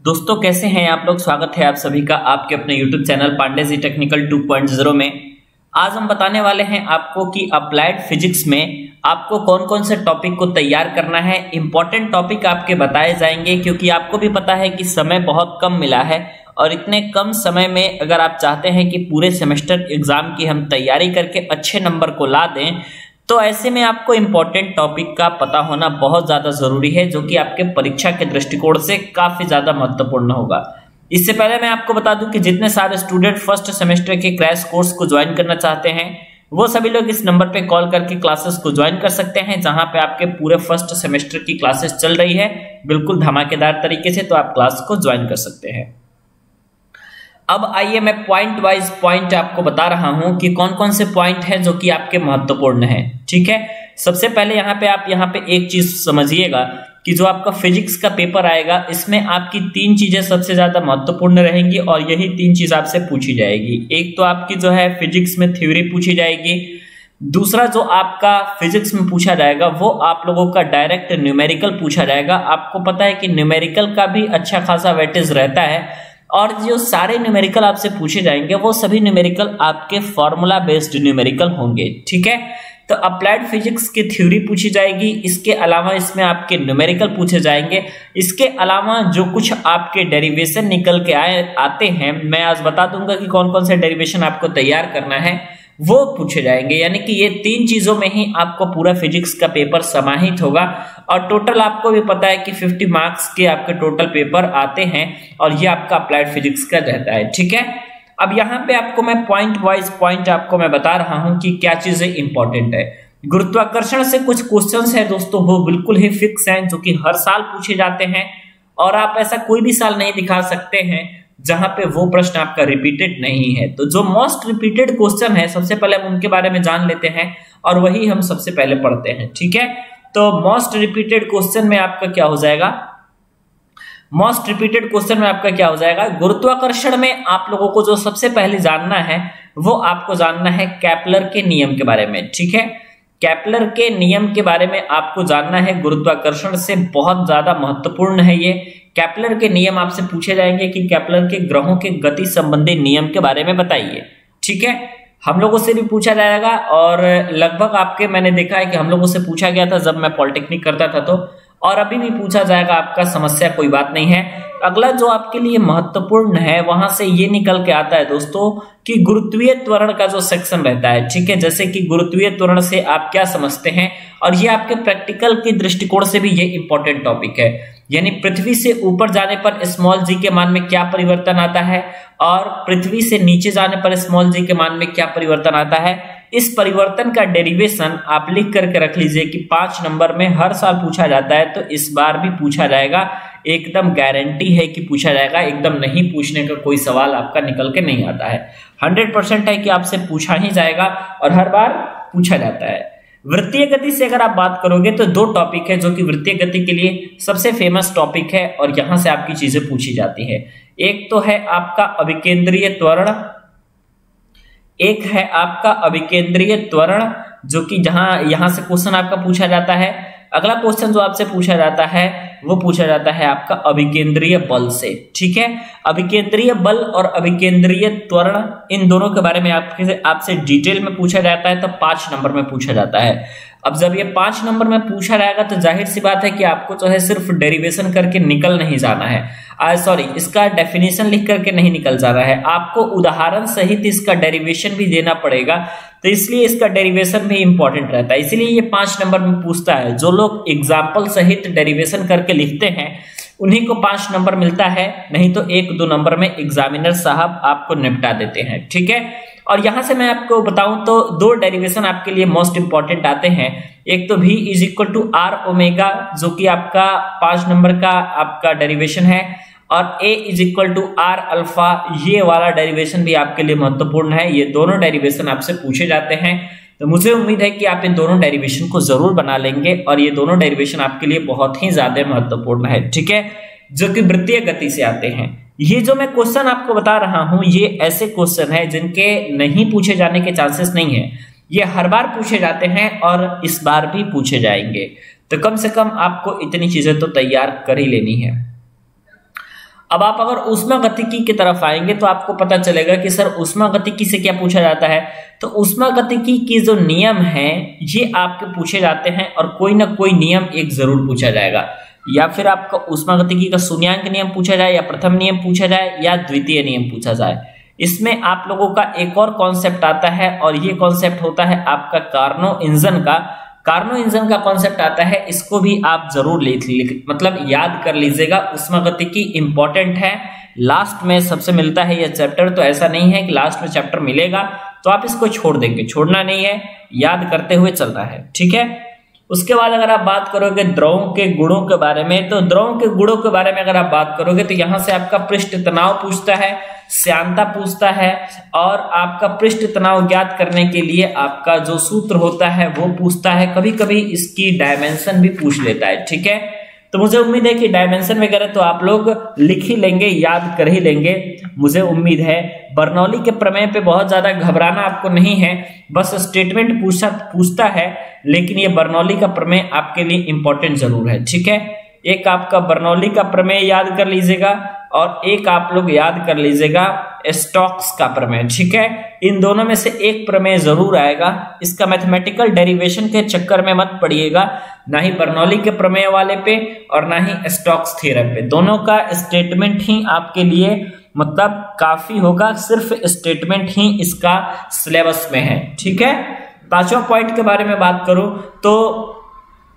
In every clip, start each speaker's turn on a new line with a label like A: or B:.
A: दोस्तों कैसे हैं आप लोग। स्वागत है आप सभी का आपके अपने YouTube channel Pandey ji technical 2.0 में। आज हम बताने वाले हैं आपको कि अप्लाइड फिजिक्स में आपको कौन कौन से टॉपिक को तैयार करना है। इंपॉर्टेंट टॉपिक आपके बताए जाएंगे क्योंकि आपको भी पता है कि समय बहुत कम मिला है और इतने कम समय में अगर आप चाहते हैं कि पूरे सेमेस्टर एग्जाम की हम तैयारी करके अच्छे नंबर को ला दें तो ऐसे में आपको इंपॉर्टेंट टॉपिक का पता होना बहुत ज्यादा जरूरी है, जो कि आपके परीक्षा के दृष्टिकोण से काफी ज्यादा महत्वपूर्ण होगा। इससे पहले मैं आपको बता दूं कि जितने सारे स्टूडेंट फर्स्ट सेमेस्टर के क्रैश कोर्स को ज्वाइन करना चाहते हैं वो सभी लोग इस नंबर पे कॉल करके क्लासेस को ज्वाइन कर सकते हैं, जहां पे आपके पूरे फर्स्ट सेमेस्टर की क्लासेस चल रही है बिल्कुल धमाकेदार तरीके से, तो आप क्लास को ज्वाइन कर सकते हैं। अब आइए मैं पॉइंट वाइज पॉइंट आपको बता रहा हूं कि कौन कौन से पॉइंट हैं जो कि आपके महत्वपूर्ण हैं। ठीक है, सबसे पहले आप यहाँ पे एक चीज समझिएगा कि जो आपका फिजिक्स का पेपर आएगा इसमें आपकी तीन चीजें सबसे ज्यादा महत्वपूर्ण रहेंगी और यही तीन चीज आपसे पूछी जाएगी। एक तो आपकी जो है फिजिक्स में थ्योरी पूछी जाएगी, दूसरा जो आपका फिजिक्स में पूछा जाएगा वो आप लोगों का डायरेक्ट न्यूमेरिकल पूछा जाएगा। आपको पता है कि न्यूमेरिकल का भी अच्छा खासा वेटेज रहता है और जो सारे न्यूमेरिकल आपसे पूछे जाएंगे वो सभी न्यूमेरिकल आपके फॉर्मूला बेस्ड न्यूमेरिकल होंगे। ठीक है, तो अप्लाइड फिजिक्स की थ्योरी पूछी जाएगी, इसके अलावा इसमें आपके न्यूमेरिकल पूछे जाएंगे, इसके अलावा जो कुछ आपके डेरिवेशन निकल के आते हैं मैं आज बता दूंगा कि कौन कौन से डेरिवेशन आपको तैयार करना है वो पूछे जाएंगे। यानी कि ये तीन चीजों में ही आपको पूरा फिजिक्स का पेपर समाहित होगा और टोटल आपको भी पता है कि 50 मार्क्स के आपके टोटल पेपर आते हैं और ये आपका अप्लाइड फिजिक्स का रहता है। ठीक है, अब यहाँ पे आपको मैं पॉइंट वाइज पॉइंट आपको मैं बता रहा हूं कि क्या चीजें इंपॉर्टेंट है। गुरुत्वाकर्षण से कुछ क्वेश्चंस है दोस्तों वो बिल्कुल ही फिक्स हैं, जो कि हर साल पूछे जाते हैं और आप ऐसा कोई भी साल नहीं दिखा सकते हैं जहां पे वो प्रश्न आपका रिपीटेड नहीं है। तो जो मोस्ट रिपीटेड क्वेश्चन है सबसे पहले हम उनके बारे में जान लेते हैं और वही हम सबसे पहले पढ़ते हैं। ठीक है, तो मोस्ट रिपीटेड क्वेश्चन में आपका क्या हो जाएगा, मोस्ट रिपीटेड क्वेश्चन में आपका क्या हो जाएगा, गुरुत्वाकर्षण में आप लोगों को जो सबसे पहले जानना है वो आपको जानना है केपलर के नियम के बारे में। ठीक है, केपलर के नियम के बारे में आपको जानना है, गुरुत्वाकर्षण से बहुत ज्यादा महत्वपूर्ण है ये। केपलर के नियम आपसे पूछे जाएंगे कि केपलर के ग्रहों के गति संबंधी नियम के बारे में बताइए। ठीक है, हम लोगों से भी पूछा जाएगा और लगभग आपके मैंने देखा है कि हम लोगों से पूछा गया था जब मैं पॉलिटेक्निक करता था तो, और अभी भी पूछा जाएगा आपका, समस्या कोई बात नहीं है। अगला जो आपके लिए महत्वपूर्ण है वहां से ये निकल के आता है दोस्तों कि गुरुत्वीय त्वरण का जो सेक्शन रहता है। ठीक है, जैसे कि गुरुत्वीय त्वरण से आप क्या समझते हैं और ये आपके प्रैक्टिकल के दृष्टिकोण से भी ये इंपॉर्टेंट टॉपिक है। यानी पृथ्वी से ऊपर जाने पर स्मॉल जी के मान में क्या परिवर्तन आता है और पृथ्वी से नीचे जाने पर स्मॉल जी के मान में क्या परिवर्तन आता है। इस परिवर्तन का डेरिवेशन आप लिख करके रख लीजिए कि 5 नंबर में हर साल पूछा जाता है, तो इस बार भी पूछा जाएगा, एकदम गारंटी है कि पूछा जाएगा, एकदम नहीं पूछने का कोई सवाल आपका निकल के नहीं आता है। 100% है कि आपसे पूछा ही जाएगा और हर बार पूछा जाता है। वृत्तीय गति से अगर आप बात करोगे तो दो टॉपिक है जो कि वृत्तीय गति के लिए सबसे फेमस टॉपिक है और यहां से आपकी चीजें पूछी जाती है। एक तो है आपका अभिकेंद्रीय त्वरण, एक है आपका अभिकेंद्रीय त्वरण जो कि यहां से क्वेश्चन आपका पूछा जाता है। अगला क्वेश्चन जो आपसे पूछा जाता है वो पूछा जाता है आपका अभिकेंद्रीय बल से। ठीक है, अभिकेंद्रीय बल और अभिकेंद्रीय त्वरण इन दोनों के बारे में आपसे डिटेल में पूछा जाता है, तो 5 नंबर में पूछा जाता है। अब जब ये 5 नंबर में पूछा जाएगा तो जाहिर सी बात है कि आपको जो है सिर्फ डेरिवेशन करके निकल नहीं जाना है, इसका डेफिनेशन लिख करके नहीं निकल जाना है, आपको उदाहरण सहित इसका डेरिवेशन भी देना पड़ेगा। तो इसलिए इसका डेरिवेशन भी इंपॉर्टेंट रहता है, इसलिए ये 5 नंबर में पूछता है। जो लोग एग्जाम्पल सहित डेरिवेशन करके लिखते हैं उन्हीं को 5 नंबर मिलता है, नहीं तो 1-2 नंबर में एग्जामिनर साहब आपको निपटा देते हैं। ठीक है, और यहां से मैं आपको बताऊं तो 2 डेरिवेशन आपके लिए मोस्ट इंपॉर्टेंट आते हैं। एक तो V = R ओमेगा जो कि आपका 5 नंबर का आपका डेरिवेशन है, और A = R अल्फा, ये वाला डेरिवेशन भी आपके लिए महत्वपूर्ण है। ये दोनों डेरिवेशन आपसे पूछे जाते हैं, तो मुझे उम्मीद है कि आप इन दोनों डेरिवेशन को जरूर बना लेंगे और ये दोनों डेरिवेशन आपके लिए बहुत ही ज्यादा महत्वपूर्ण है। ठीक है, जो कि वृत्तीय गति से आते हैं। ये जो मैं क्वेश्चन आपको बता रहा हूं ये ऐसे क्वेश्चन है जिनके नहीं पूछे जाने के चांसेस नहीं है, ये हर बार पूछे जाते हैं और इस बार भी पूछे जाएंगे। तो कम से कम आपको इतनी चीजें तो तैयार कर ही लेनी है। अब आप अगर ऊष्मागतिकी की तरफ आएंगे तो आपको पता चलेगा कि सर ऊष्मागतिकी से क्या पूछा जाता है। तो ऊष्मागतिकी के जो नियम हैं ये आपके पूछे जाते हैं और कोई ना कोई नियम एक जरूर पूछा जाएगा, या फिर आपका ऊष्मागतिकी का शून्यांक नियम पूछा जाए, या प्रथम नियम पूछा जाए, या द्वितीय नियम पूछा जाए। इसमें आप लोगों का एक और कॉन्सेप्ट आता है और ये कॉन्सेप्ट होता है आपका कार्नो इंजन का कॉन्सेप्ट आता है। इसको भी आप जरूर मतलब याद कर लीजिएगा। ऊष्मागतिकी इंपॉर्टेंट है, लास्ट में सबसे मिलता है यह चैप्टर, तो ऐसा नहीं है कि लास्ट में चैप्टर मिलेगा तो आप इसको छोड़ देंगे, छोड़ना नहीं है, याद करते हुए चलना है, ठीक है। उसके बाद अगर आप बात करोगे द्रवों के गुणों के बारे में, तो द्रवों के गुणों के बारे में अगर आप बात करोगे तो यहां से आपका पृष्ठ तनाव पूछता है, श्यानता पूछता है, और आपका पृष्ठ तनाव ज्ञात करने के लिए आपका जो सूत्र होता है वो पूछता है। कभी कभी इसकी डायमेंशन भी पूछ लेता है, ठीक है। तो मुझे उम्मीद है कि डायमेंशन वगैरह तो आप लोग लिख ही लेंगे, याद कर ही लेंगे, मुझे उम्मीद है। बर्नौली के प्रमेय पे बहुत ज्यादा घबराना आपको नहीं है, बस स्टेटमेंट पूछता है, लेकिन ये बर्नौली का प्रमेय आपके लिए इंपॉर्टेंट जरूर है, ठीक है। एक आपका बर्नौली का प्रमेय याद कर लीजिएगा और एक आप लोग याद कर लीजिएगा स्टोक्स का प्रमेय, ठीक है। इन दोनों में से एक प्रमेय जरूर आएगा। इसका मैथमेटिकल डेरिवेशन के चक्कर में मत पड़िएगा, ना ही बर्नौली के प्रमेय वाले पे और ना ही स्टोक्स थ्योरम पे। दोनों का स्टेटमेंट ही आपके लिए मतलब काफी होगा, सिर्फ स्टेटमेंट ही इसका सिलेबस में है, ठीक है। पांचवा पॉइंट के बारे में बात करूं तो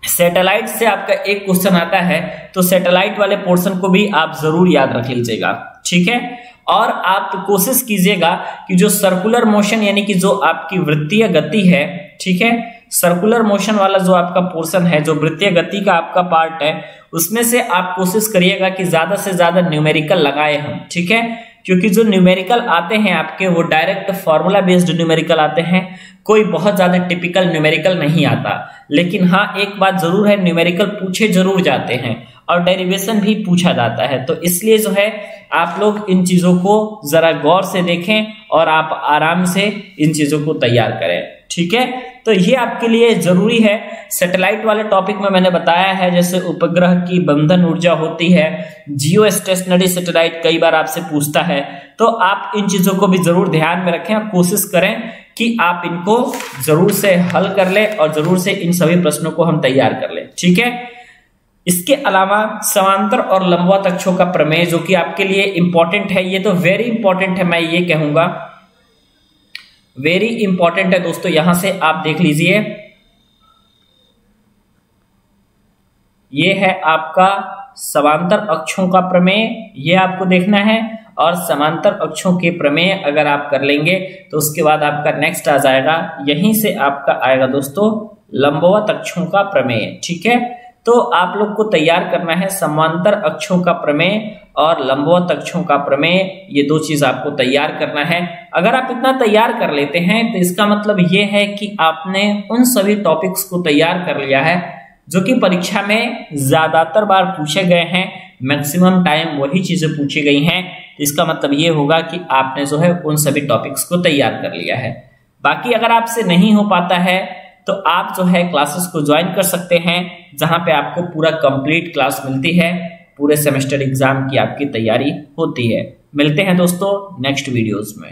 A: सैटेलाइट से आपका एक क्वेश्चन आता है, तो सैटेलाइट वाले पोर्शन को भी आप जरूर याद रख लीजिएगा, ठीक है। और आप कोशिश कीजिएगा कि जो सर्कुलर मोशन यानी कि जो आपकी वृत्तीय गति है, ठीक है, सर्कुलर मोशन वाला जो आपका पोर्शन है, जो वृत्तीय गति का आपका पार्ट है, उसमें से आप कोशिश करिएगा कि ज्यादा से ज्यादा न्यूमेरिकल लगाए हम, ठीक है। क्योंकि जो न्यूमेरिकल आते हैं आपके वो डायरेक्ट फॉर्मूला बेस्ड न्यूमेरिकल आते हैं, कोई बहुत ज्यादा टिपिकल न्यूमेरिकल नहीं आता। लेकिन हाँ एक बात जरूर है, न्यूमेरिकल पूछे जरूर जाते हैं और डेरिवेशन भी पूछा जाता है। तो इसलिए जो है आप लोग इन चीजों को जरा गौर से देखें और आप आराम से इन चीजों को तैयार करें, ठीक है। तो ये आपके लिए जरूरी है। सैटेलाइट वाले टॉपिक में मैंने बताया है, जैसे उपग्रह की बंधन ऊर्जा होती है, जियो स्टेशनरी सैटेलाइट कई बार आपसे पूछता है, तो आप इन चीजों को भी जरूर ध्यान में रखें और कोशिश करें कि आप इनको जरूर से हल कर ले और जरूर से इन सभी प्रश्नों को हम तैयार कर ले, ठीक है। इसके अलावा समांतर और लंबवत अक्षों का प्रमेय जो कि आपके लिए इंपॉर्टेंट है, ये तो वेरी इंपॉर्टेंट है, मैं ये कहूंगा वेरी इंपॉर्टेंट है दोस्तों। यहां से आप देख लीजिए, ये है आपका समांतर अक्षों का प्रमेय, ये आपको देखना है। और समांतर अक्षों के प्रमेय अगर आप कर लेंगे तो उसके बाद आपका नेक्स्ट आ जाएगा, यहीं से आपका आएगा दोस्तों लंबवत अक्षों का प्रमेय, ठीक है। तो आप लोग को तैयार करना है समांतर अक्षों का प्रमेय और लंबवत अक्षों का प्रमेय, ये दो चीज आपको तैयार करना है। अगर आप इतना तैयार कर लेते हैं तो इसका मतलब ये है कि आपने उन सभी टॉपिक्स को तैयार कर लिया है जो कि परीक्षा में ज्यादातर बार पूछे गए हैं, मैक्सिमम टाइम वही चीजें पूछी गई हैं। तो इसका मतलब ये होगा कि आपने जो है उन सभी टॉपिक्स को तैयार कर लिया है। बाकी अगर आपसे नहीं हो पाता है तो आप जो है क्लासेस को ज्वाइन कर सकते हैं, जहां पे आपको पूरा कंप्लीट क्लास मिलती है, पूरे सेमेस्टर एग्जाम की आपकी तैयारी होती है। मिलते हैं दोस्तों नेक्स्ट वीडियोस में।